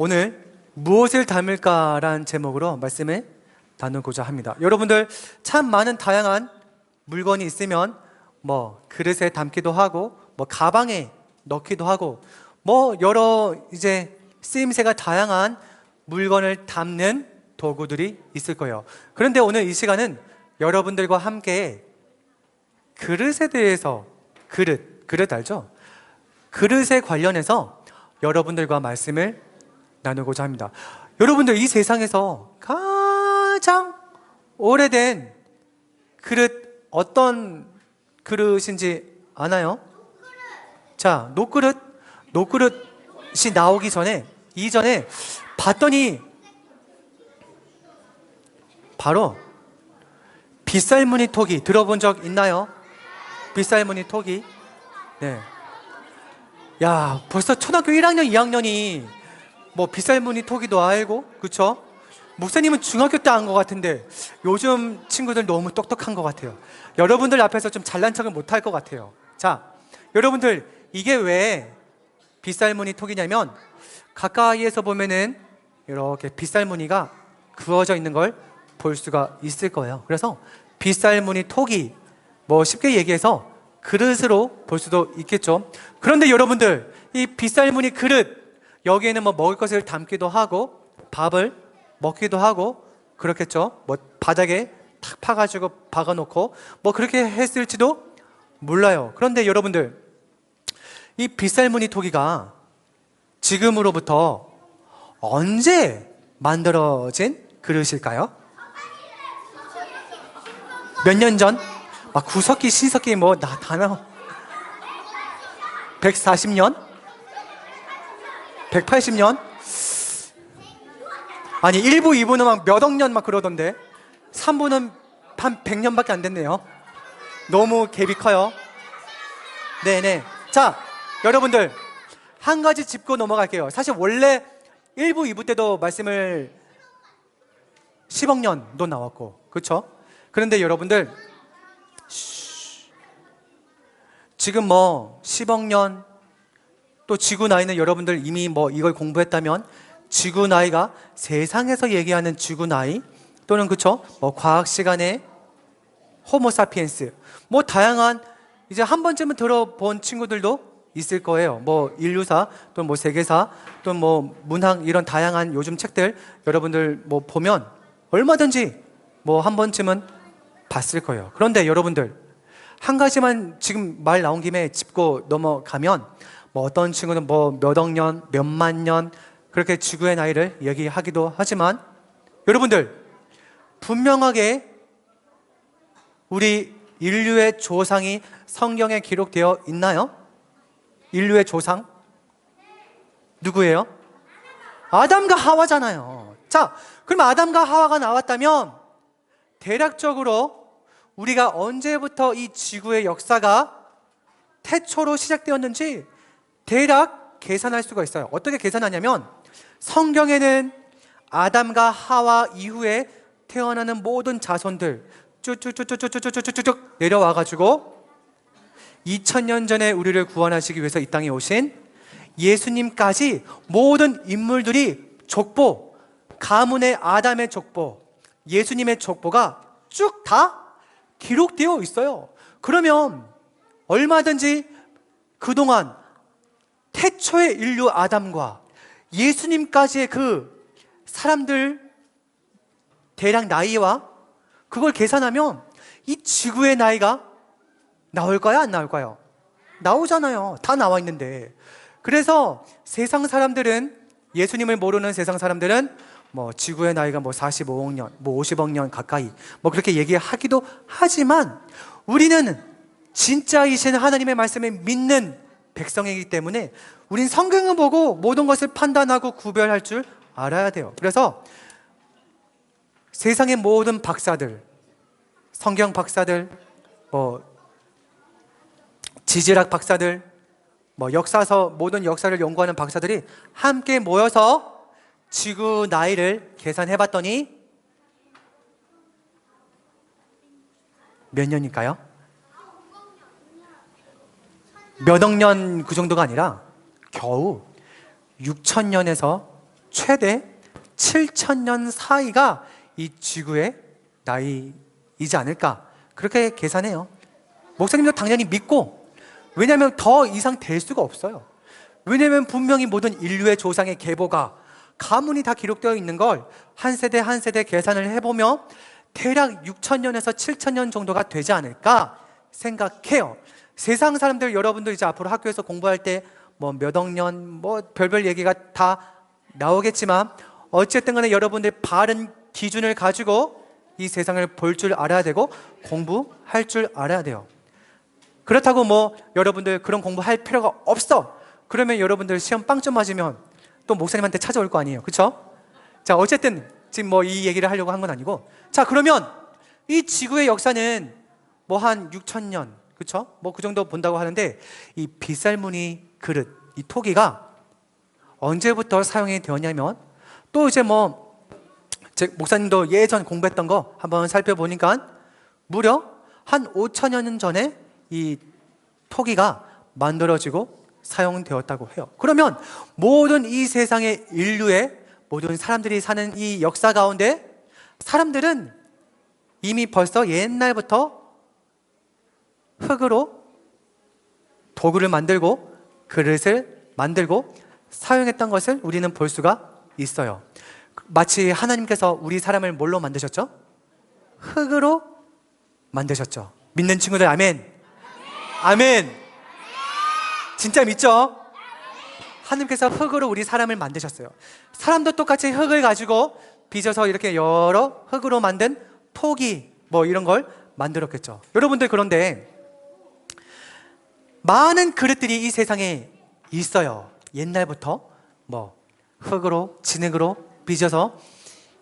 오늘 무엇을 담을까라는 제목으로 말씀을 나누고자 합니다. 여러분들 참 많은 다양한 물건이 있으면 뭐 그릇에 담기도 하고 뭐 가방에 넣기도 하고 뭐 여러 이제 쓰임새가 다양한 물건을 담는 도구들이 있을 거예요. 그런데 오늘 이 시간은 여러분들과 함께 그릇에 대해서 그릇 알죠? 그릇에 관련해서 여러분들과 말씀을 나누고자 합니다. 여러분들 이 세상에서 가장 오래된 그릇 어떤 그릇인지 아나요? 자, 노그릇이 나오기 전에 이전에 봤더니 바로 빗살무늬 토기 들어본 적 있나요? 빗살무늬 토기. 네. 야, 벌써 초등학교 1학년, 2학년이 뭐 빗살무늬 토기도 알고, 그쵸? 목사님은 중학교 때 한 것 같은데 요즘 친구들 너무 똑똑한 것 같아요. 여러분들 앞에서 좀 잘난 척을 못할 것 같아요. 자, 여러분들 이게 왜 빗살무늬 토기냐면 가까이에서 보면은 이렇게 빗살무늬가 그어져 있는 걸 볼 수가 있을 거예요. 그래서 빗살무늬 토기, 뭐 쉽게 얘기해서 그릇으로 볼 수도 있겠죠. 그런데 여러분들 이 빗살무늬 그릇 여기에는 뭐 먹을 것을 담기도 하고 밥을 먹기도 하고 그렇겠죠. 뭐 바닥에 탁 파가지고 박아놓고 뭐 그렇게 했을지도 몰라요. 그런데 여러분들 이 빗살무늬 토기가 지금으로부터 언제 만들어진 그릇일까요? 몇 년 전? 막 구석기 신석기 뭐 다 나와. 140년? 180년? 아니 1부 2부는 막 몇 억 년 막 그러던데 3부는 한 100년밖에 안 됐네요. 너무 갭이 커요. 네네. 자, 여러분들 한 가지 짚고 넘어갈게요. 사실 원래 1부 2부 때도 말씀을 10억 년도 나왔고 그렇죠? 그런데 여러분들 지금 뭐 10억 년 또 지구 나이는 여러분들 이미 뭐 이걸 공부했다면 지구 나이가 세상에서 얘기하는 지구 나이 또는 그쵸? 뭐 과학 시간에 호모사피엔스 뭐 다양한 이제 한 번쯤은 들어본 친구들도 있을 거예요. 뭐 인류사 또는 뭐 세계사 또는 뭐 문학 이런 다양한 요즘 책들 여러분들 뭐 보면 얼마든지 뭐 한 번쯤은 봤을 거예요. 그런데 여러분들 한 가지만 지금 말 나온 김에 짚고 넘어가면 뭐 어떤 친구는 뭐 몇 억 년, 몇만 년 그렇게 지구의 나이를 얘기하기도 하지만 여러분들 분명하게 우리 인류의 조상이 성경에 기록되어 있나요? 인류의 조상? 누구예요? 아담과 하와잖아요. 자, 그럼 아담과 하와가 나왔다면 대략적으로 우리가 언제부터 이 지구의 역사가 태초로 시작되었는지 대략 계산할 수가 있어요. 어떻게 계산하냐면 성경에는 아담과 하와 이후에 태어나는 모든 자손들 쭉쭉쭉쭉쭉쭉쭉쭉 내려와가지고 2000년 전에 우리를 구원하시기 위해서 이 땅에 오신 예수님까지 모든 인물들이 족보, 가문의 아담의 족보, 예수님의 족보가 쭉 다 기록되어 있어요. 그러면 얼마든지 그동안 태초의 인류 아담과 예수님까지의 그 사람들 대략 나이와 그걸 계산하면 이 지구의 나이가 나올까요? 안 나올까요? 나오잖아요. 다 나와 있는데. 그래서 세상 사람들은 예수님을 모르는 세상 사람들은 뭐 지구의 나이가 뭐 45억 년, 뭐 50억 년 가까이 뭐 그렇게 얘기하기도 하지만 우리는 진짜이신 하나님의 말씀을 믿는 백성이기 때문에 우린 성경을 보고 모든 것을 판단하고 구별할 줄 알아야 돼요. 그래서 세상의 모든 박사들, 성경 박사들, 뭐 지질학 박사들, 뭐 역사서 모든 역사를 연구하는 박사들이 함께 모여서 지구 나이를 계산해 봤더니 몇 년일까요? 몇 억 년 그 정도가 아니라 겨우 6,000년에서 최대 7,000년 사이가 이 지구의 나이이지 않을까, 그렇게 계산해요. 목사님도 당연히 믿고, 왜냐하면 더 이상 될 수가 없어요. 왜냐하면 분명히 모든 인류의 조상의 계보가 가문이 다 기록되어 있는 걸 한 세대 한 세대 계산을 해보면 대략 6,000년에서 7,000년 정도가 되지 않을까 생각해요. 세상 사람들, 여러분도 이제 앞으로 학교에서 공부할 때 뭐 몇 억 년, 뭐 별별 얘기가 다 나오겠지만, 어쨌든 간에 여러분들 바른 기준을 가지고 이 세상을 볼 줄 알아야 되고 공부할 줄 알아야 돼요. 그렇다고 뭐 여러분들 그런 공부할 필요가 없어, 그러면 여러분들 시험 빵점 맞으면 또 목사님한테 찾아올 거 아니에요, 그렇죠? 자, 어쨌든 지금 뭐 이 얘기를 하려고 한 건 아니고, 자, 그러면 이 지구의 역사는 뭐 한 6,000년, 그렇죠? 뭐 그 정도 본다고 하는데, 이 빗살무늬 그릇, 이 토기가 언제부터 사용이 되었냐면, 또 이제 뭐 제 목사님도 예전 공부했던 거 한번 살펴보니까 무려 한 5,000여 년 전에 이 토기가 만들어지고 사용되었다고 해요. 그러면 모든 이 세상의 인류의 모든 사람들이 사는 이 역사 가운데 사람들은 이미 벌써 옛날부터 흙으로 도구를 만들고 그릇을 만들고 사용했던 것을 우리는 볼 수가 있어요. 마치 하나님께서 우리 사람을 뭘로 만드셨죠? 흙으로 만드셨죠. 믿는 친구들 아멘. 아멘. 진짜 믿죠? 하나님께서 흙으로 우리 사람을 만드셨어요. 사람도 똑같이 흙을 가지고 빚어서 이렇게 여러 흙으로 만든 토기 뭐 이런 걸 만들었겠죠. 여러분들, 그런데 많은 그릇들이 이 세상에 있어요. 옛날부터 뭐 흙으로 진흙으로 빚어서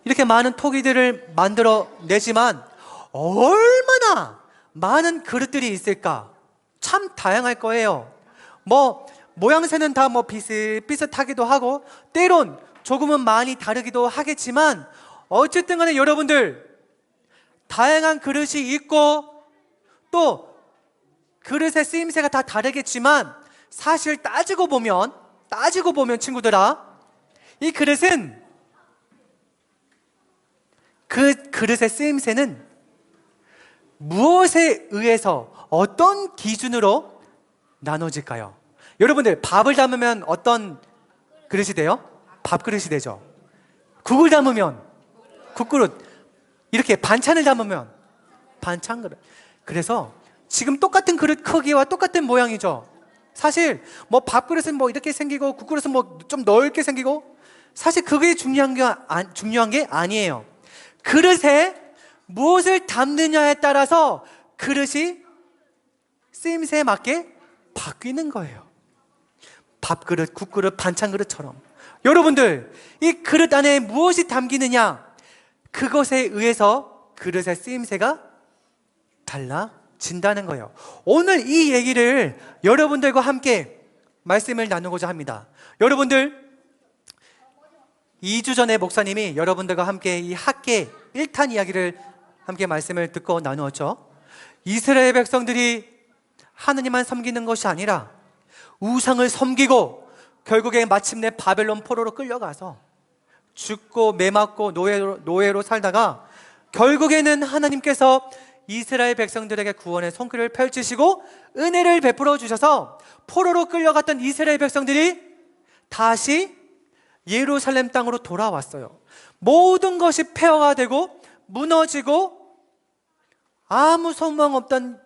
이렇게 많은 토기들을 만들어 내지만 얼마나 많은 그릇들이 있을까? 참 다양할 거예요. 뭐 모양새는 다 뭐 비슷비슷하기도 하고 때론 조금은 많이 다르기도 하겠지만, 어쨌든 간에 여러분들 다양한 그릇이 있고 또 그릇의 쓰임새가 다 다르겠지만, 사실 따지고 보면 친구들아, 이 그릇은, 그 그릇의 쓰임새는 무엇에 의해서 어떤 기준으로 나눠질까요? 여러분들, 밥을 담으면 어떤 그릇이 돼요? 밥그릇이 되죠. 국을 담으면 국그릇, 이렇게 반찬을 담으면 반찬그릇. 그래서 지금 똑같은 그릇 크기와 똑같은 모양이죠. 사실 뭐 밥그릇은 뭐 이렇게 생기고 국그릇은 뭐 좀 넓게 생기고, 사실 그게 중요한 게 아니에요. 그릇에 무엇을 담느냐에 따라서 그릇이 쓰임새에 맞게 바뀌는 거예요. 밥그릇, 국그릇, 반찬그릇처럼 여러분들, 이 그릇 안에 무엇이 담기느냐, 그것에 의해서 그릇의 쓰임새가 달라진다는 거예요. 오늘 이 얘기를 여러분들과 함께 말씀을 나누고자 합니다. 여러분들, 2주 전에 목사님이 여러분들과 함께 이 학계 1탄 이야기를 함께 말씀을 듣고 나누었죠. 이스라엘 백성들이 하느님만 섬기는 것이 아니라 우상을 섬기고 결국에 마침내 바벨론 포로로 끌려가서 죽고 매맞고 노예로 살다가 결국에는 하나님께서 이스라엘 백성들에게 구원의 손길을 펼치시고 은혜를 베풀어 주셔서 포로로 끌려갔던 이스라엘 백성들이 다시 예루살렘 땅으로 돌아왔어요. 모든 것이 폐허가 되고 무너지고 아무 소망 없던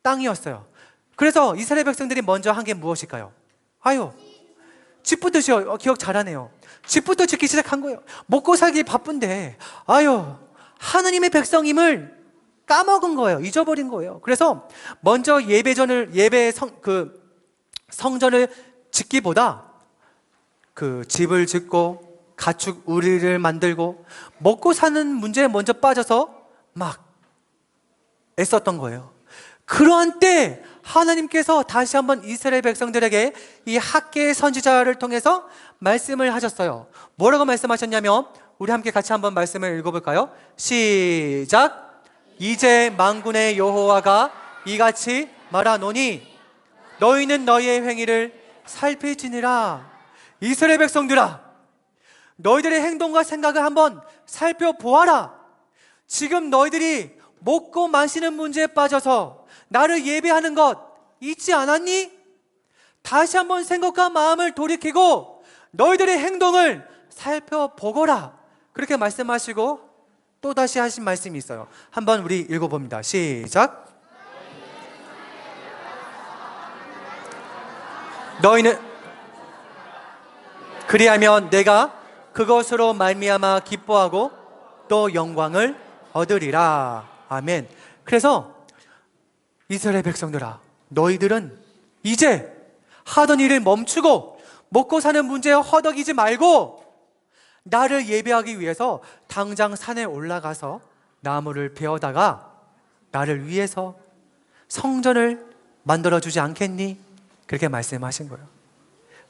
땅이었어요. 그래서 이스라엘 백성들이 먼저 한 게 무엇일까요? 집부터 기억 잘하네요. 집부터 짓기 시작한 거예요. 먹고 살기 바쁜데 하나님의 백성임을 까먹은 거예요. 잊어버린 거예요. 그래서 먼저 성전을 짓기보다 그 집을 짓고 가축 우리를 만들고 먹고 사는 문제에 먼저 빠져서 막 애썼던 거예요. 그러한 때 하나님께서 다시 한번 이스라엘 백성들에게 이 학계의 선지자를 통해서 말씀을 하셨어요. 뭐라고 말씀하셨냐면, 우리 함께 같이 한번 말씀을 읽어볼까요? 시작! 이제 만군의 여호와가 이같이 말하노니 너희는 너희의 행위를 살피지니라. 이스라엘 백성들아, 너희들의 행동과 생각을 한번 살펴보아라. 지금 너희들이 먹고 마시는 문제에 빠져서 나를 예배하는 것 잊지 않았니? 다시 한번 생각과 마음을 돌이키고 너희들의 행동을 살펴보거라. 그렇게 말씀하시고 또 다시 하신 말씀이 있어요. 한번 우리 읽어봅니다. 시작. 너희는 그리하면 내가 그것으로 말미암아 기뻐하고 또 영광을 얻으리라. 아멘. 그래서 이스라엘 백성들아, 너희들은 이제 하던 일을 멈추고 먹고 사는 문제에 허덕이지 말고 나를 예배하기 위해서 당장 산에 올라가서 나무를 베어다가 나를 위해서 성전을 만들어주지 않겠니? 그렇게 말씀하신 거예요.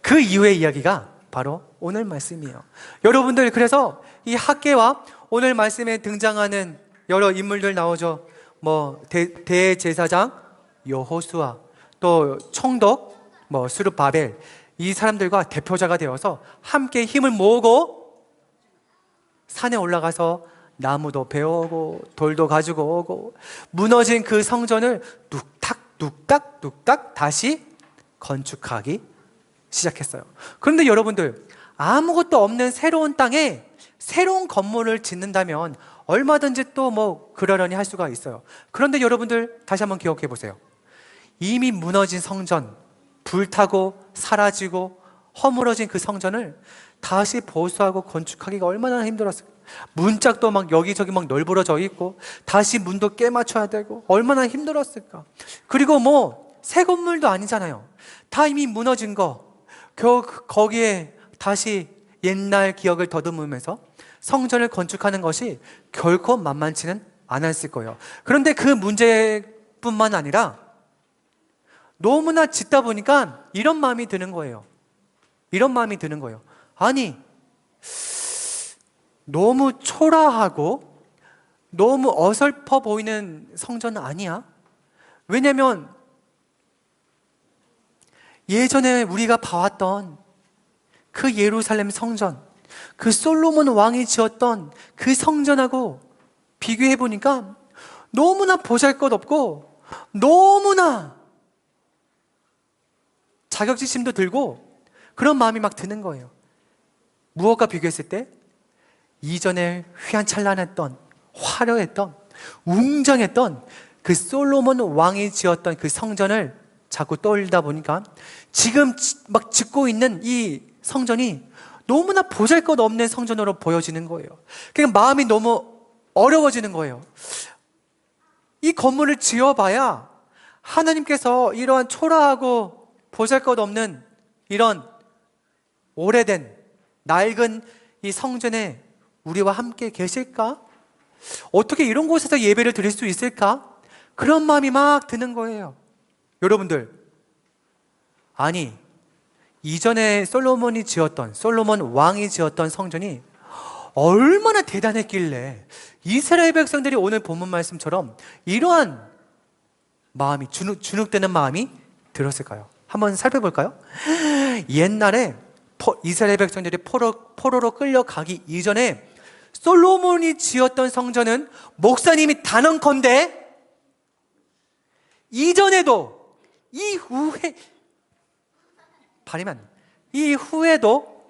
그 이후의 이야기가 바로 오늘 말씀이에요. 여러분들, 그래서 이 학개와 오늘 말씀에 등장하는 여러 인물들 나오죠. 대제사장 여호수아, 또 총독 스룹바벨, 이 사람들과 대표자가 되어서 함께 힘을 모으고 산에 올라가서 나무도 베어오고 돌도 가지고 오고 무너진 그 성전을 뚝딱 다시 건축하기 시작했어요. 그런데 여러분들, 아무것도 없는 새로운 땅에 새로운 건물을 짓는다면 얼마든지 또 그러려니 할 수가 있어요. 그런데 여러분들, 다시 한번 기억해 보세요. 이미 무너진 성전, 불타고 사라지고 허물어진 그 성전을 다시 보수하고 건축하기가 얼마나 힘들었어요. 문짝도 여기저기 널브러져 있고 다시 문도 깨맞춰야 되고 얼마나 힘들었을까. 그리고 새 건물도 아니잖아요. 다 이미 무너진 거, 거기에 다시 옛날 기억을 더듬으면서 성전을 건축하는 것이 결코 만만치는 않았을 거예요. 그런데 그 문제뿐만 아니라 너무나 짓다 보니까 이런 마음이 드는 거예요. 아니, 너무 초라하고 너무 어설퍼 보이는 성전은 아니야? 왜냐면 예전에 우리가 봐왔던 그 예루살렘 성전, 그 솔로몬 왕이 지었던 그 성전하고 비교해 보니까 너무나 보잘것없고 너무나 자격지심도 들고 그런 마음이 드는 거예요. 무엇과 비교했을 때? 이전에 휘황찬란했던, 화려했던, 웅장했던 그 솔로몬 왕이 지었던 그 성전을 자꾸 떠올리다 보니까 지금 짓고 있는 이 성전이 너무나 보잘것없는 성전으로 보여지는 거예요. 그러니까 마음이 너무 어려워지는 거예요. 이 건물을 지어봐야 하나님께서 이러한 초라하고 보잘것없는 이런 오래된 낡은 이 성전에 우리와 함께 계실까? 어떻게 이런 곳에서 예배를 드릴 수 있을까? 그런 마음이 드는 거예요. 여러분들, 아니, 이전에 솔로몬 왕이 지었던 성전이 얼마나 대단했길래 이스라엘 백성들이 오늘 본문 말씀처럼 이러한 마음이, 주눅되는 마음이 들었을까요? 한번 살펴볼까요? 옛날에 이스라엘 백성들이 포로로 끌려가기 이전에 솔로몬이 지었던 성전은 목사님이 단언컨대 이전에도 이후에도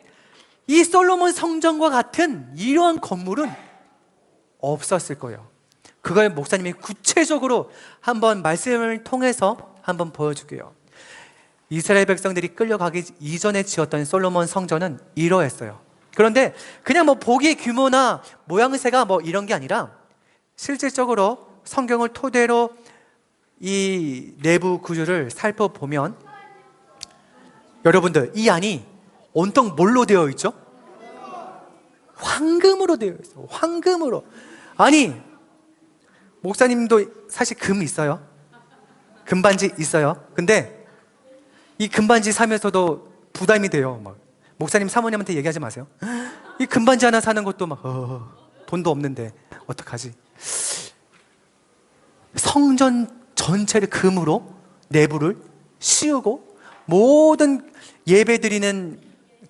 이 솔로몬 성전과 같은 이러한 건물은 없었을 거예요. 그걸 목사님이 구체적으로 한번 말씀을 통해서 한번 보여줄게요. 이스라엘 백성들이 끌려가기 이전에 지었던 솔로몬 성전은 이러했어요. 그런데 그냥 보기의 규모나 모양새가 이런 게 아니라 실질적으로 성경을 토대로 이 내부 구조를 살펴보면 여러분들, 이 안이 온통 뭘로 되어 있죠? 황금으로 되어 있어요. 황금으로. 아니, 목사님도 사실 금 있어요. 금반지 있어요. 근데 이 금반지 사면서도 부담이 돼요. 목사님, 사모님한테 얘기하지 마세요. 이 금반지 하나 사는 것도 돈도 없는데 어떡하지? 성전 전체를 금으로 내부를 씌우고 모든 예배 드리는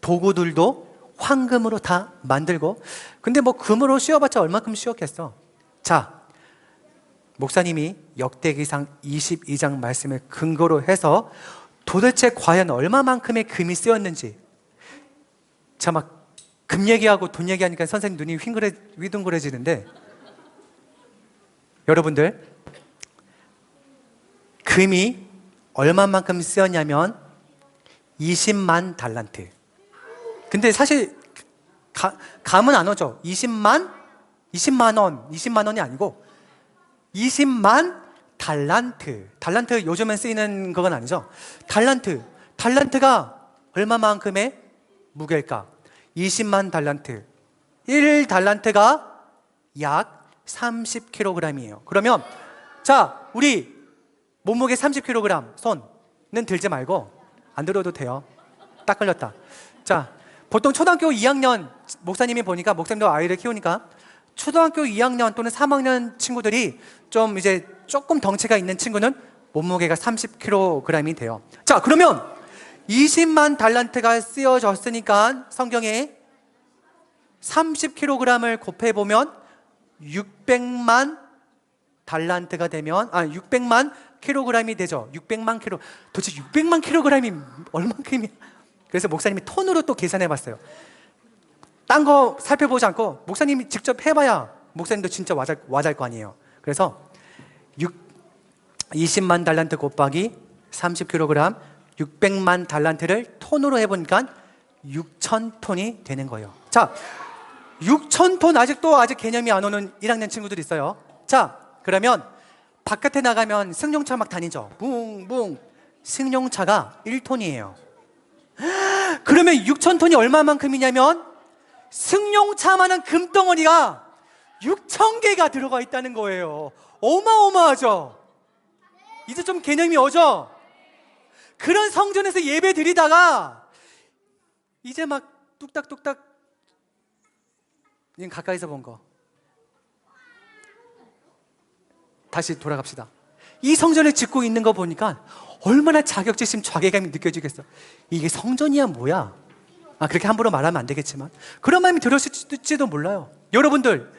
도구들도 황금으로 다 만들고. 근데 뭐 금으로 씌워봤자 얼마큼 씌웠겠어. 자, 목사님이 역대기상 22장 말씀을 근거로 해서 도대체 과연 얼마만큼의 금이 쓰였는지. 자, 막 금 얘기하고 돈 얘기하니까 선생님 눈이 휘둥그레지는데, 여러분들, 금이 얼마만큼 쓰였냐면 20만 달란트. 근데 사실 감은 안 오죠. 20만 원이 아니고 20만 달란트. 달란트 요즘엔 쓰이는 그건 아니죠. 달란트가 얼마만큼의 무게일까? 20만 달란트. 1달란트가 약 30kg이에요. 그러면 자, 우리 몸무게 30kg 손은 들지 말고, 안 들어도 돼요. 딱 걸렸다. 자, 보통 초등학교 2학년, 목사님이 보니까, 목사님도 아이를 키우니까 초등학교 2학년 또는 3학년 친구들이 좀 이제 조금 덩치가 있는 친구는 몸무게가 30kg이 돼요. 자, 그러면 20만 달란트가 쓰여졌으니까 성경에 30kg을 곱해보면 600만 달란트가 되면, 600만 킬로그램이 되죠. 600만 킬로. 도대체 600만 킬로그램이 얼만큼이야? 그래서 목사님이 톤으로 또 계산해 봤어요. 딴 거 살펴보지 않고 목사님이 직접 해봐야 목사님도 진짜 와잘 거 아니에요. 그래서 20만 달란트 곱하기 30kg, 600만 달란트를 톤으로 해보니까 6,000톤이 되는 거예요. 자, 6,000톤 아직 개념이 안 오는 1학년 친구들이 있어요. 자, 그러면 바깥에 나가면 승용차 막 다니죠. 붕붕. 승용차가 1톤이에요. 그러면 6,000톤이 얼마만큼이냐면 승용차만한 금덩어리가 6,000개가 들어가 있다는 거예요. 어마어마하죠? 이제 좀 개념이 오죠? 그런 성전에서 예배 드리다가 이제 막 뚝딱뚝딱, 이건 가까이서 본 거. 다시 돌아갑시다. 이 성전을 짓고 있는 거 보니까 얼마나 자격지심, 자괴감이 느껴지겠어. 이게 성전이야 뭐야? 그렇게 함부로 말하면 안 되겠지만 그런 마음이 들었을지도 몰라요. 여러분들,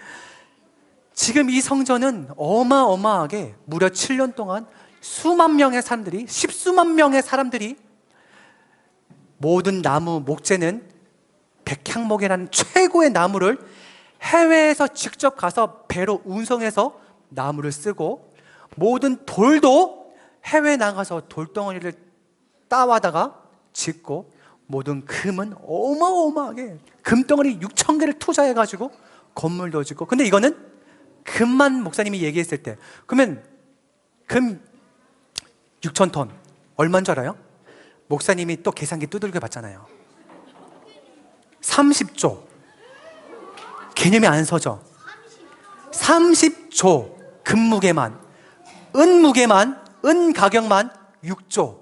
지금 이 성전은 어마어마하게 무려 7년 동안 수만 명의 사람들이, 십수만 명의 사람들이, 모든 나무, 목재는 백향목이라는 최고의 나무를 해외에서 직접 가서 배로 운송해서 나무를 쓰고, 모든 돌도 해외 나가서 돌덩어리를 따와다가 짓고, 모든 금은 어마어마하게 금덩어리 6,000개를 투자해가지고 건물도 짓고. 근데 이거는 금만 목사님이 얘기했을 때, 그러면 금 6,000톤 얼마인 줄 알아요? 목사님이 또 계산기 두들겨 봤잖아요. 30조. 개념이 안 서죠? 30조 금무게만, 은 가격만 6조.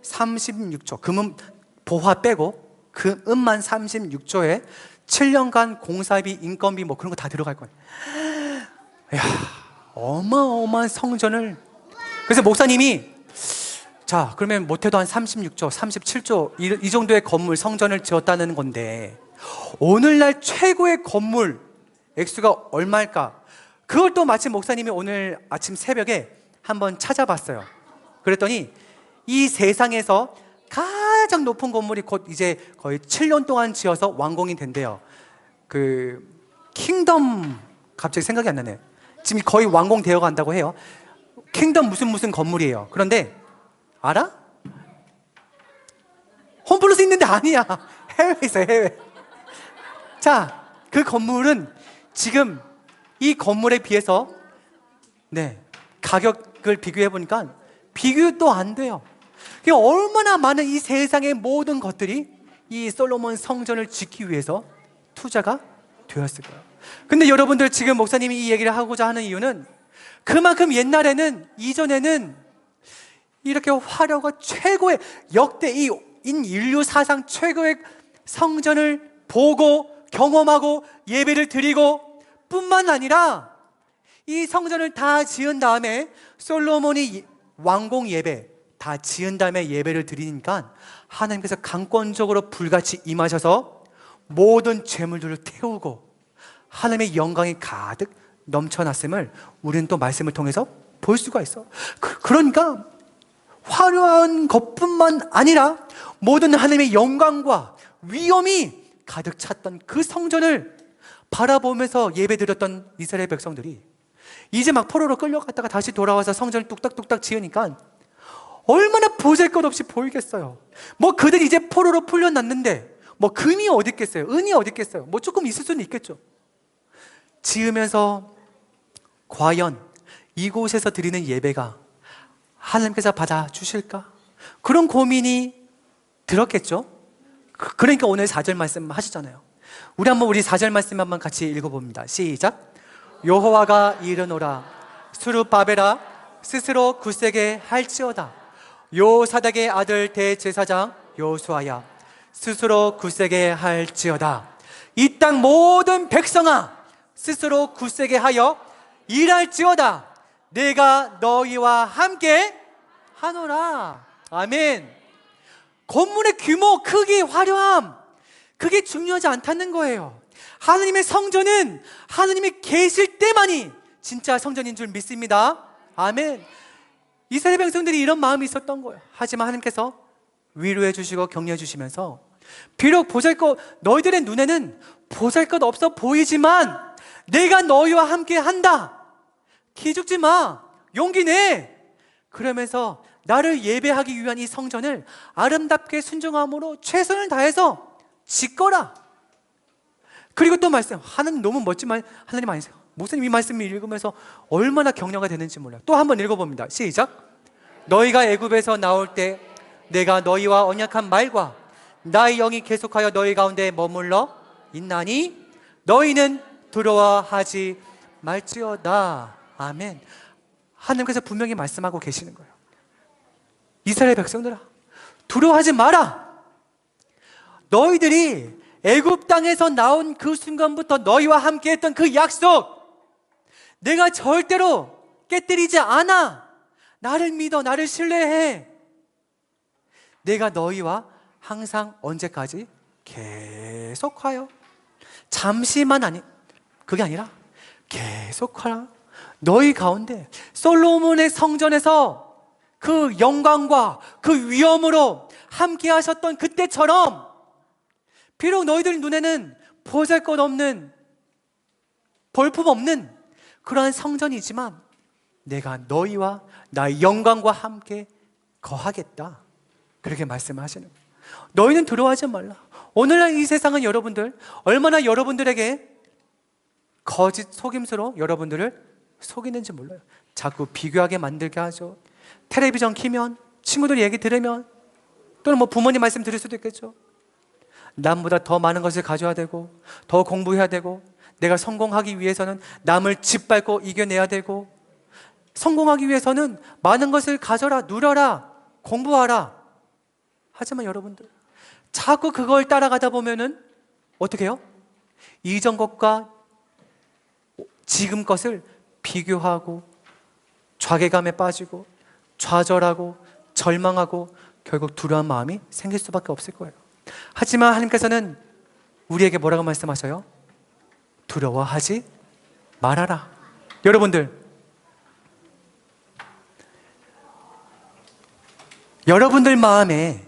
36조. 금은 보화 빼고 금만 36조에 7년간 공사비, 인건비 뭐 그런 거 다 들어갈 거예요. 이야, 어마어마한 성전을. 그래서 목사님이, 자, 그러면 못해도 한 36조, 37조 이 정도의 건물, 성전을 지었다는 건데 오늘날 최고의 건물 액수가 얼마일까? 그걸 또 마침 목사님이 오늘 아침 새벽에 한번 찾아봤어요. 그랬더니 이 세상에서 가장 높은 건물이 곧 이제 거의 7년 동안 지어서 완공이 된대요. 그 킹덤, 갑자기 생각이 안 나네. 지금 거의 완공되어 간다고 해요. 킹덤 무슨 건물이에요. 그런데 알아? 홈플러스 있는데 아니야. 해외에 있어요, 해외. 자, 그 건물은 지금 이 건물에 비해서 가격을 비교해 보니까 비교도 안 돼요. 얼마나 많은 이 세상의 모든 것들이 이 솔로몬 성전을 짓기 위해서 투자가 되었을까요? 근데 여러분들, 지금 목사님이 이 얘기를 하고자 하는 이유는 그만큼 옛날에는, 이전에는 이렇게 화려하고 최고의, 역대인 인류 사상 최고의 성전을 보고 경험하고 예배를 드리고, 뿐만 아니라 이 성전을 다 지은 다음에 솔로몬이 완공 예배 다 지은 다음에 예배를 드리니까 하나님께서 강권적으로 불같이 임하셔서 모든 재물들을 태우고 하나님의 영광이 가득 넘쳐났음을 우리는 또 말씀을 통해서 볼 수가 있어. 그러니까 화려한 것뿐만 아니라 모든 하나님의 영광과 위엄이 가득 찼던 그 성전을 바라보면서 예배드렸던 이스라엘 백성들이 이제 막 포로로 끌려갔다가 다시 돌아와서 성전을 뚝딱뚝딱 지으니까 얼마나 보잘것없이 보이겠어요. 뭐 그들이 이제 포로로 풀려났는데 뭐 금이 어디 있겠어요? 은이 어디 있겠어요? 뭐 조금 있을 수는 있겠죠. 지으면서 과연 이곳에서 드리는 예배가 하나님께서 받아주실까? 그런 고민이 들었겠죠. 그러니까 오늘 4절 말씀 하시잖아요. 우리 4절 말씀 한번 같이 읽어봅니다. 시작. 여호와가 이르노라 스룹바벨아 스스로 굳세게 할지어다. 요사닥의 아들 대제사장 여호수아야 스스로 굳세게 할지어다. 이 땅 모든 백성아 스스로 굳세게 하여 일할지어다. 내가 너희와 함께 하노라. 아멘. 건물의 규모, 크기, 화려함, 그게 중요하지 않다는 거예요. 하나님의 성전은 하나님이 계실 때만이 진짜 성전인 줄 믿습니다. 아멘. 이스라엘 백성들이 이런 마음이 있었던 거예요. 하지만 하나님께서 위로해 주시고 격려해 주시면서 비록 너희들의 눈에는 보잘것 없어 보이지만 내가 너희와 함께 한다. 기죽지 마. 용기 내. 그러면서 나를 예배하기 위한 이 성전을 아름답게 순종함으로 최선을 다해서 짓거라. 그리고 또 말씀, 하나님 너무 멋지만 하나님 아니세요? 목사님 이 말씀을 읽으면서 얼마나 격려가 되는지 몰라요. 또 한번 읽어봅니다. 시작. 너희가 애굽에서 나올 때 내가 너희와 언약한 말과 나의 영이 계속하여 너희 가운데 머물러 있나니 너희는 두려워하지 말지어다. 아멘. 하나님께서 분명히 말씀하고 계시는 거예요. 이스라엘 백성들아, 두려워하지 마라. 너희들이 애굽 땅에서 나온 그 순간부터 너희와 함께 했던 그 약속 내가 절대로 깨뜨리지 않아. 나를 믿어, 나를 신뢰해. 내가 너희와 항상 언제까지 계속하여 잠시만 그게 아니라 계속하라. 너희 가운데 솔로몬의 성전에서 그 영광과 그 위엄으로 함께 하셨던 그때처럼 비록 너희들 눈에는 보잘것없는 볼품없는 그러한 성전이지만 내가 너희와 나의 영광과 함께 거하겠다. 그렇게 말씀하시는 거예요. 너희는 두려워하지 말라. 오늘날 이 세상은 여러분들 얼마나 여러분들에게 거짓 속임수로 여러분들을 속이는지 몰라요. 자꾸 비교하게 만들게 하죠. 텔레비전 키면 친구들 얘기 들으면 또는 뭐 부모님 말씀 들을 수도 있겠죠. 남보다 더 많은 것을 가져야 되고 더 공부해야 되고 내가 성공하기 위해서는 남을 짓밟고 이겨내야 되고 성공하기 위해서는 많은 것을 가져라, 누려라, 공부하라. 하지만 여러분들 자꾸 그걸 따라가다 보면은 어떻게 해요? 이전 것과 지금 것을 비교하고 좌괴감에 빠지고 좌절하고 절망하고 결국 두려운 마음이 생길 수밖에 없을 거예요. 하지만 하나님께서는 우리에게 뭐라고 말씀하셔요? 두려워하지 말아라. 여러분들 마음에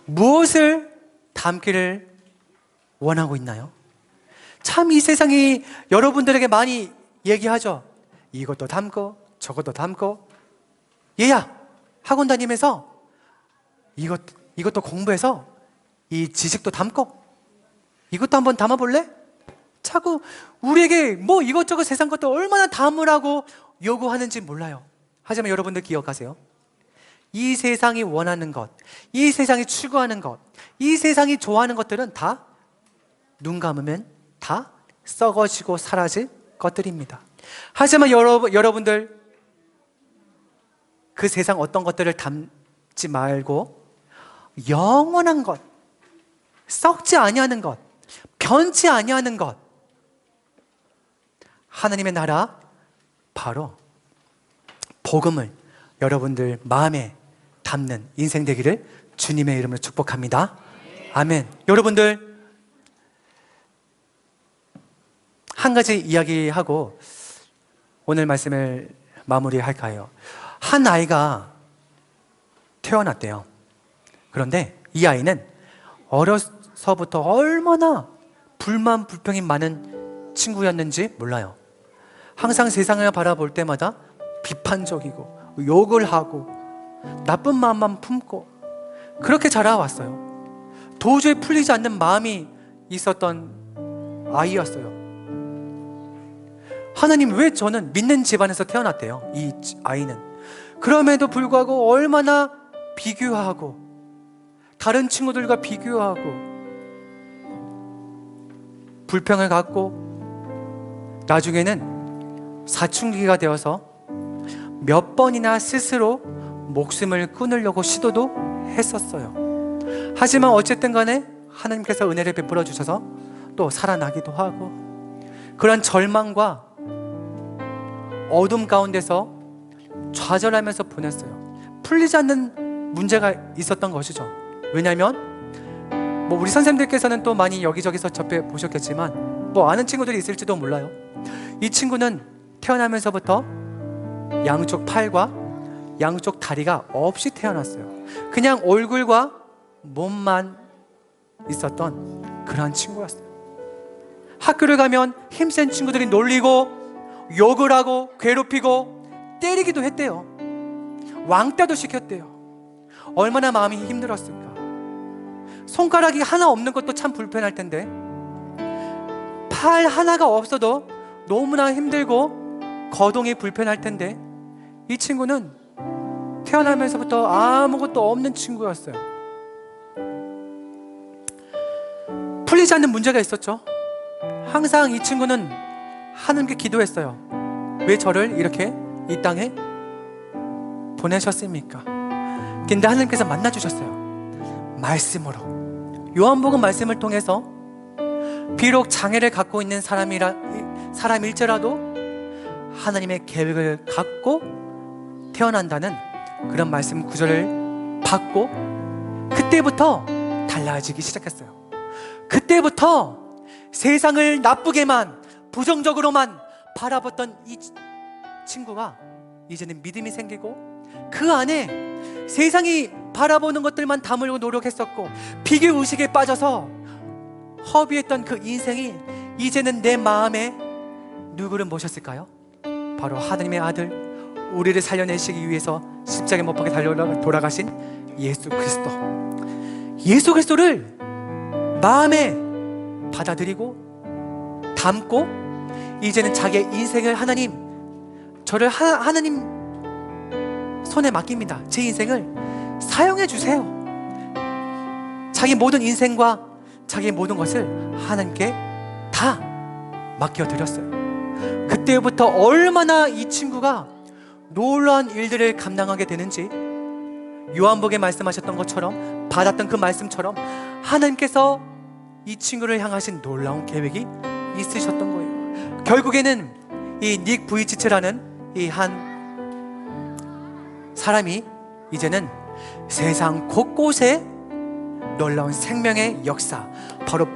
무엇을 담기를 원하고 있나요? 참 이 세상이 여러분들에게 많이 얘기하죠. 이것도 담고 저것도 담고 얘야 학원 다니면서 이것도 공부해서 이 지식도 담고 이것도 한번 담아볼래? 자꾸 우리에게 뭐 이것저것 세상 것도 얼마나 담으라고 요구하는지 몰라요. 하지만 여러분들 기억하세요. 이 세상이 원하는 것, 이 세상이 추구하는 것, 이 세상이 좋아하는 것들은 다 눈 감으면 다 썩어지고 사라질 것들입니다. 하지만 여러분들 그 세상 어떤 것들을 담지 말고 영원한 것, 썩지 아니하는 것, 변치 아니하는 것, 하나님의 나라 바로 복음을 여러분들 마음에 담는 인생 되기를 주님의 이름으로 축복합니다. 아멘. 여러분들 한 가지 이야기하고 오늘 말씀을 마무리할까 해요. 한 아이가 태어났대요. 그런데 이 아이는 어려서부터 얼마나 불만 불평이 많은 친구였는지 몰라요. 항상 세상을 바라볼 때마다 비판적이고 욕을 하고 나쁜 마음만 품고 그렇게 자라왔어요. 도저히 풀리지 않는 마음이 있었던 아이였어요. 하나님, 왜 저는 믿는 집안에서 태어났대요, 이 아이는. 그럼에도 불구하고 얼마나 비교하고 다른 친구들과 비교하고 불평을 갖고 나중에는 사춘기가 되어서 몇 번이나 스스로 목숨을 끊으려고 시도도 했었어요. 하지만 어쨌든 간에 하나님께서 은혜를 베풀어 주셔서 또 살아나기도 하고, 그런 절망과 어둠 가운데서 좌절하면서 보냈어요. 풀리지 않는 문제가 있었던 것이죠. 왜냐하면 우리 선생님들께서는 또 많이 여기저기서 접해 보셨겠지만 아는 친구들이 있을지도 몰라요. 이 친구는 태어나면서부터 양쪽 팔과 양쪽 다리가 없이 태어났어요. 그냥 얼굴과 몸만 있었던 그런 친구였어요. 학교를 가면 힘센 친구들이 놀리고 욕을 하고 괴롭히고 때리기도 했대요. 왕따도 시켰대요. 얼마나 마음이 힘들었을까. 손가락이 하나 없는 것도 참 불편할 텐데 팔 하나가 없어도 너무나 힘들고 거동이 불편할 텐데 이 친구는 태어나면서부터 아무것도 없는 친구였어요. 풀리지 않는 문제가 있었죠. 항상 이 친구는 하나님께 기도했어요. 왜 저를 이렇게 이 땅에 보내셨습니까? 근데 하나님께서 만나주셨어요. 말씀으로. 요한복음 말씀을 통해서 비록 장애를 갖고 있는 사람일지라도 하나님의 계획을 갖고 태어난다는 그런 말씀 구절을 받고 그때부터 달라지기 시작했어요. 그때부터 세상을 나쁘게만 부정적으로만 바라봤던 이 친구가 이제는 믿음이 생기고 그 안에 세상이 바라보는 것들만 다물고 노력했었고 비교의식에 빠져서 허비했던 그 인생이 이제는 내 마음에 누구를 모셨을까요? 바로 하나님의 아들, 우리를 살려내시기 위해서 십자가에 못 박혀 돌아가신 예수 그리스도. 예수 그리스도를 마음에 받아들이고 담고 이제는 자기의 인생을 저를 하나님 손에 맡깁니다. 제 인생을 사용해 주세요. 자기 모든 인생과 자기 모든 것을 하나님께 다 맡겨드렸어요. 그때부터 얼마나 이 친구가 놀라운 일들을 감당하게 되는지, 요한복음에 말씀하셨던 것처럼 받았던 그 말씀처럼 하나님께서 이 친구를 향하신 놀라운 계획이 있으셨던 거예요. 결국에는 이 닉 부이치츠라는 이 한 사람이 이제는 세상 곳곳에 놀라운 생명의 역사, 바로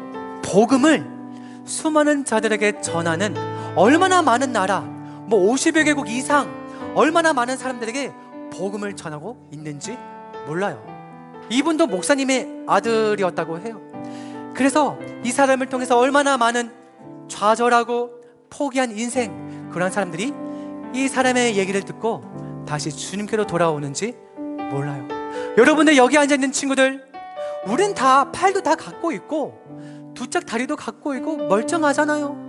복음을 수많은 자들에게 전하는, 얼마나 많은 나라, 50여 개국 이상 얼마나 많은 사람들에게 복음을 전하고 있는지 몰라요. 이분도 목사님의 아들이었다고 해요. 그래서 이 사람을 통해서 얼마나 많은 좌절하고 포기한 인생, 그런 사람들이 이 사람의 얘기를 듣고 다시 주님께로 돌아오는지 몰라요. 여러분들 여기 앉아있는 친구들, 우린 다 팔도 다 갖고 있고 두 짝 다리도 갖고 있고 멀쩡하잖아요.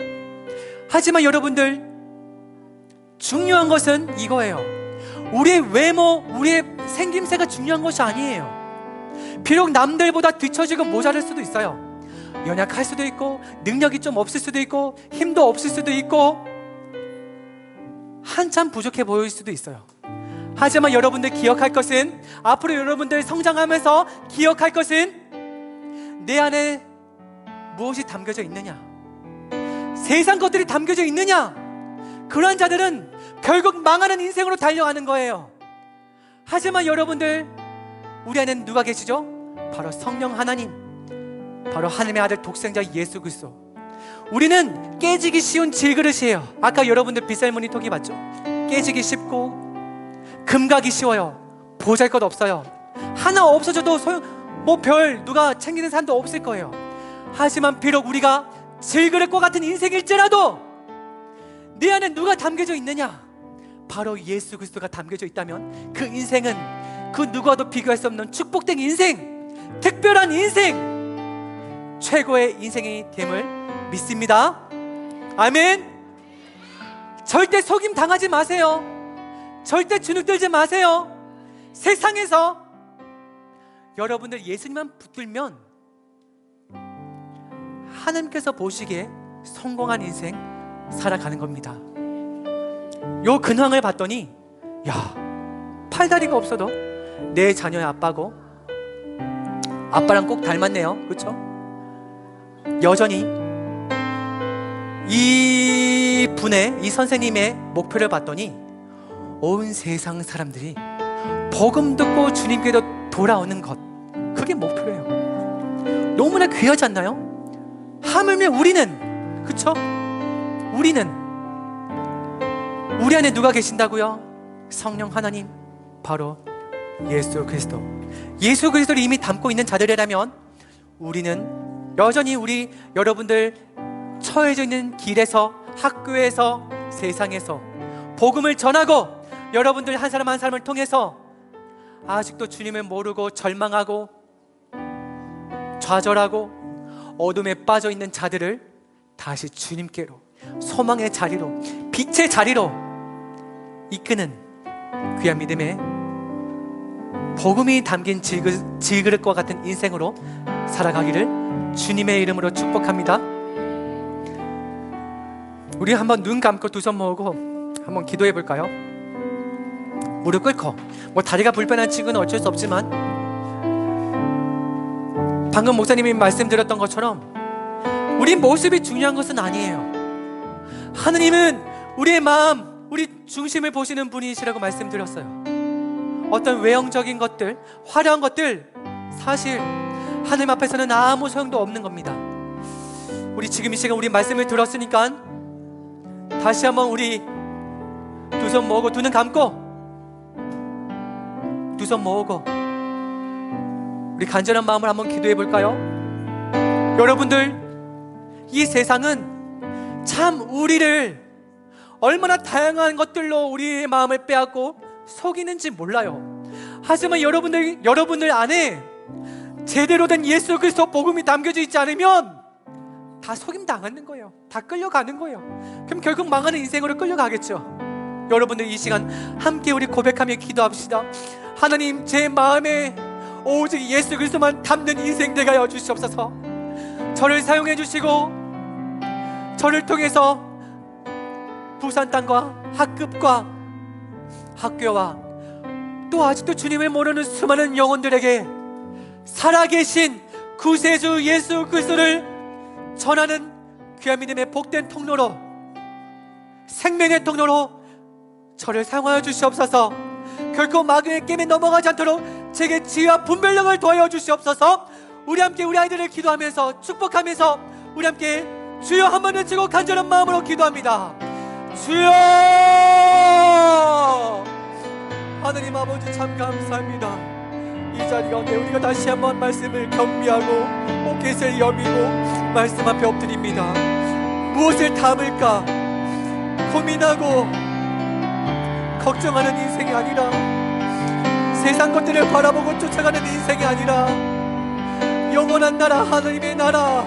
하지만 여러분들, 중요한 것은 이거예요. 우리의 외모, 우리의 생김새가 중요한 것이 아니에요. 비록 남들보다 뒤처지고 모자랄 수도 있어요. 연약할 수도 있고 능력이 좀 없을 수도 있고 힘도 없을 수도 있고 한참 부족해 보일 수도 있어요. 하지만 여러분들 기억할 것은, 앞으로 여러분들 성장하면서 기억할 것은, 내 안에 무엇이 담겨져 있느냐, 세상 것들이 담겨져 있느냐, 그러한 자들은 결국 망하는 인생으로 달려가는 거예요. 하지만 여러분들, 우리 안에는 누가 계시죠? 바로 성령 하나님, 바로 하나님의 아들 독생자 예수 그리스도. 우리는 깨지기 쉬운 질그릇이에요. 아까 여러분들 빗살무늬 톡이 맞죠? 깨지기 쉽고 금가기 쉬워요. 보잘것 없어요. 하나 없어져도 누가 챙기는 사람도 없을 거예요. 하지만 비록 우리가 질그릇과 같은 인생일지라도 내 안에 누가 담겨져 있느냐? 바로 예수 그리스도가 담겨져 있다면 그 인생은 그 누구와도 비교할 수 없는 축복된 인생, 특별한 인생, 최고의 인생이 됨을 믿습니다. 아멘. 절대 속임 당하지 마세요. 절대 주눅들지 마세요. 세상에서 여러분들 예수님만 붙들면 하나님께서 보시기에 성공한 인생 살아가는 겁니다. 요 근황을 봤더니 야, 팔다리가 없어도 내 자녀의 아빠고 아빠랑 꼭 닮았네요. 그렇죠? 여전히 이 선생님의 목표를 봤더니 온 세상 사람들이 복음 듣고 주님께로 돌아오는 것, 그게 목표예요. 너무나 귀하지 않나요? 하물며 우리는, 그쵸? 우리 안에 누가 계신다고요? 성령 하나님, 바로 예수 그리스도. 예수 그리스도를 이미 담고 있는 자들이라면 우리는 여전히 여러분들 처해져 있는 길에서, 학교에서, 세상에서 복음을 전하고 여러분들 한 사람 한 사람을 통해서 아직도 주님을 모르고 절망하고 좌절하고 어둠에 빠져 있는 자들을 다시 주님께로, 소망의 자리로, 빛의 자리로 이끄는 귀한 믿음의 복음이 담긴 질그릇과 같은 인생으로 살아가기를 주님의 이름으로 축복합니다. 우리 한번 눈 감고 두 손 모으고 한번 기도해 볼까요? 무릎 꿇고, 다리가 불편한 친구는 어쩔 수 없지만 방금 목사님이 말씀드렸던 것처럼 우리 모습이 중요한 것은 아니에요. 하느님은 우리의 마음, 우리 중심을 보시는 분이시라고 말씀드렸어요. 어떤 외형적인 것들, 화려한 것들, 사실 하느님 앞에서는 아무 소용도 없는 겁니다. 우리 지금 이 시간 우리 말씀을 들었으니까 다시 한번 우리 두 손 모으고 두 눈 감고 두 손 모으고 우리 간절한 마음을 한번 기도해 볼까요? 여러분들, 이 세상은 참 우리를 얼마나 다양한 것들로 우리의 마음을 빼앗고 속이는지 몰라요. 하지만 여러분들 안에 제대로 된 예수 그리스도 복음이 담겨져 있지 않으면 다 속임 당하는 거예요. 다 끌려가는 거예요. 그럼 결국 망하는 인생으로 끌려가겠죠. 여러분들 이 시간 함께 우리 고백하며 기도합시다. 하나님, 제 마음에 오직 예수 그리스도만 담는 인생 되게 하여 주시옵소서. 저를 사용해 주시고 저를 통해서 부산 땅과 학급과 학교와 또 아직도 주님을 모르는 수많은 영혼들에게 살아계신 구세주 예수 그리스도를 전하는 귀한 믿음의 복된 통로로, 생명의 통로로 저를 사용하여 주시옵소서. 결코 마귀의 게임에 넘어가지 않도록 제게 지혜와 분별력을 더하여 주시옵소서. 우리 함께 우리 아이들을 기도하면서 축복하면서 우리 함께 주여 한번 외치고 간절한 마음으로 기도합니다. 주여! 하느님 아버지, 참 감사합니다. 이 자리 가운데 우리가 다시 한번 말씀을 겸비하고 오켓을 여미고 말씀 앞에 엎드립니다. 무엇을 담을까 고민하고 걱정하는 인생이 아니라, 세상 것들을 바라보고 쫓아가는 인생이 아니라 영원한 나라, 하느님의 나라,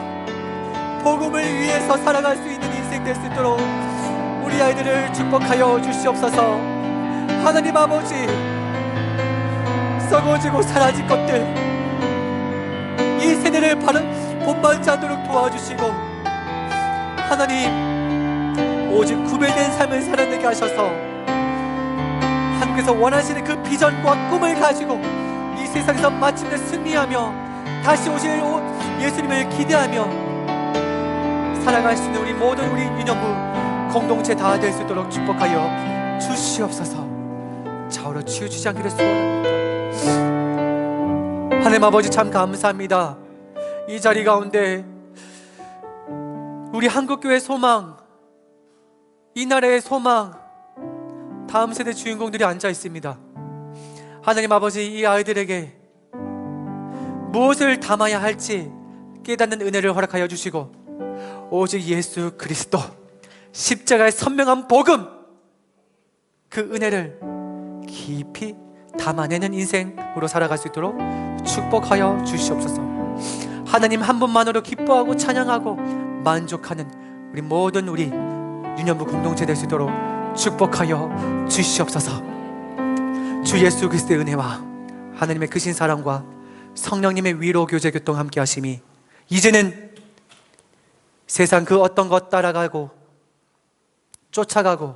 복음을 위해서 살아갈 수 있는 인생 될 수 있도록 우리 아이들을 축복하여 주시옵소서. 하나님 아버지, 썩어지고 사라질 것들, 이 세대를 본받지 않도록 도와주시고, 하나님 오직 구별된 삶을 살아내게 하셔서 하나님께서 원하시는 그 비전과 꿈을 가지고 이 세상에서 마침내 승리하며 다시 오실 예수님을 기대하며 살아갈 수 있는 우리 모든 우리 유년부 공동체 다 될 수 있도록 축복하여 주시옵소서. 좌우로 치우치지 않기를 소원합니다. 하나님 아버지, 참 감사합니다. 이 자리 가운데 우리 한국교회 소망, 이 나라의 소망, 다음 세대 주인공들이 앉아 있습니다. 하나님 아버지, 이 아이들에게 무엇을 담아야 할지 깨닫는 은혜를 허락하여 주시고, 오직 예수 그리스도 십자가의 선명한 복음, 그 은혜를 깊이 담아내는 인생으로 살아갈 수 있도록 축복하여 주시옵소서. 하나님 한 분만으로 기뻐하고 찬양하고 만족하는 우리 모든 우리 유년부 공동체 될 수 있도록 축복하여 주시옵소서. 주 예수 그리스도의 은혜와 하나님의 크신 사랑과 성령님의 위로 교제 교통 함께 하심이 이제는 세상 그 어떤 것 따라가고 쫓아가고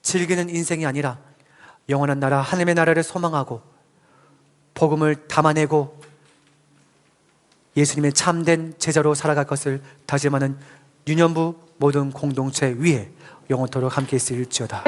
즐기는 인생이 아니라 영원한 나라 하나님의 나라를 소망하고 복음을 담아내고 예수님의 참된 제자로 살아갈 것을 다짐하는 유년부 모든 공동체 위에 영원토록 함께 있을지어다.